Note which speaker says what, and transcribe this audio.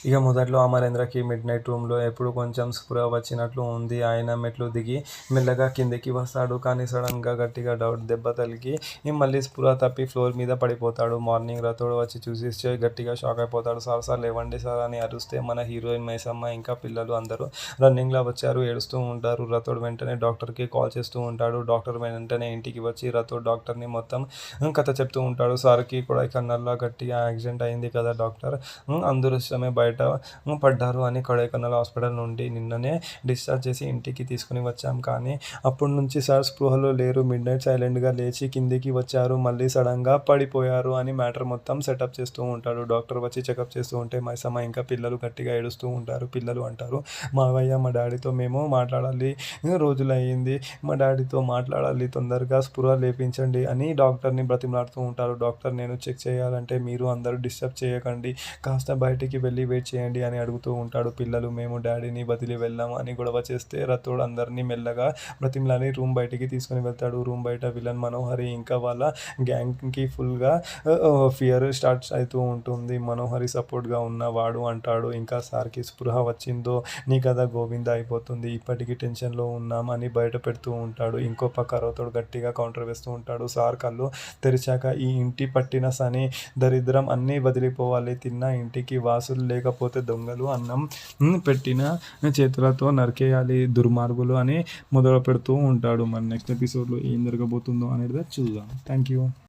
Speaker 1: ఇక మొదట్లో అమరేంద్రకి మిడ్‌నైట్ రూమ్‌లో ఎప్పుడు కొంచెం స్పృహ వచ్చినట్లు ఉంది. ఆయన మెట్లు దిగి మెల్లగా కిందకి వస్తాడు. కానీ సడన్‌గా గట్టిగా దెబ్బ తగిలి మళ్ళీ స్పృహ తప్పి ఫ్లోర్ మీద పడిపోతాడు. మార్నింగ్ రథోడ్ వచ్చి చూసి గట్టిగా షాక్ అయిపోతాడు. సార్ సార్ లేవండి సార్ అని అరుస్తే మన హీరోయిన్ మైసమ్మ ఇంకా పిల్లలు అందరూ రన్నింగ్‌లా వచ్చారు. ఏడుస్తూ ఉంటారు. రథోడ్ వెంటనే డాక్టర్‌కి కాల్ చేస్తూ ఉంటాడు. డాక్టర్ వెంటనే ఇంటికి వచ్చి రథోడ్ డాక్టర్‌ని మొత్తం కథ చెప్తూ ఉంటాడు. సార్‌కి కొడైకెనాల్‌లో గట్టిగా యాక్సిడెంట్ అయింది కదా డాక్టర్, అదృష్టమే బయట పడ్డారు అని కొడైకెనాల్ హాస్పిటల్ నుండి నిన్ననే డిశ్చార్జ్ చేసి ఇంటికి తీసుకుని వచ్చాం. కానీ అప్పటి నుంచి సార్ స్పృహలో లేరు. మిడ్‌నైట్ సైలెంట్‌గా లేచి కిందికి వచ్చారు. మళ్ళీ సడన్‌గా పడిపోయారు అని మ్యాటర్ మొత్తం సెటప్ చేస్తూ ఉంటాడు. డాక్టర్ వచ్చి చెకప్ చేస్తూ ఉంటే మైసమ్మ ఇంకా పిల్లలు గట్టిగా ఏడుస్తూ ఉంటారు. పిల్లలు అంటారు, మావయ్య మా డాడీతో మేము మాట్లాడాలి, రోజులయ్యింది, మా డాడీతో మాట్లాడాలి, తొందరగా స్పృహ లేపించండి అని డాక్టర్ని బ్రతిమలాడుతూ ఉంటారు. డాక్టర్ నేను చెక్ చేయాలంటే మీరు అందరూ డిస్టర్బ్ చేయకండి, కాస్త బయటికి వెళ్ళి వెయిట్ చేయండి అని అడుగుతూ ఉంటాడు. పిల్లలు మేము డాడీని వదిలి వెళ్ళాము అని గొడవ చేస్తే రథోడ్ అందరినీ మెల్లగా బ్రతిమలాడి రూమ్ బయటికి తీసుకుని వెళ్తాడు. రూమ్ బయట విలన్ మనోహరి ఇంకా వాళ్ళ గ్యాంగ్కి ఫుల్గా ఫియర్ స్టార్ట్ అవుతూ ఉంటుంది. మనోహరి సపోర్ట్గా ఉన్న వాడు అంటాడు, ఇంకా సార్కి స్పృహ వచ్చిందో నీ కథ గోవింద అయిపోతుంది, ఇప్పటికీ టెన్షన్లో ఉన్నాం అని బయట పెడుతూ ఉంటాడు. ఇంకో పక్క రథోడ్ గట్టిగా కౌంటర్ వేస్తూ ఉంటాడు. సార్ కళ్ళు తెరిచాక ఈ ఇంటి పట్టిన శని దరిద్రం అన్నీ వదిలిపోవాలి, తిన్న ఇంటికి వాసులు లేకపోతే దొంగలు అన్నం పెట్టిన చేతులతో నరికేయాలి దుర్మార్గులు అని మొదలు పెడుతూ ఉంటాడు. మరి నెక్స్ట్ ఎపిసోడ్లో ఏం జరగబోతుందో అనేది చూద్దాం. Thank you.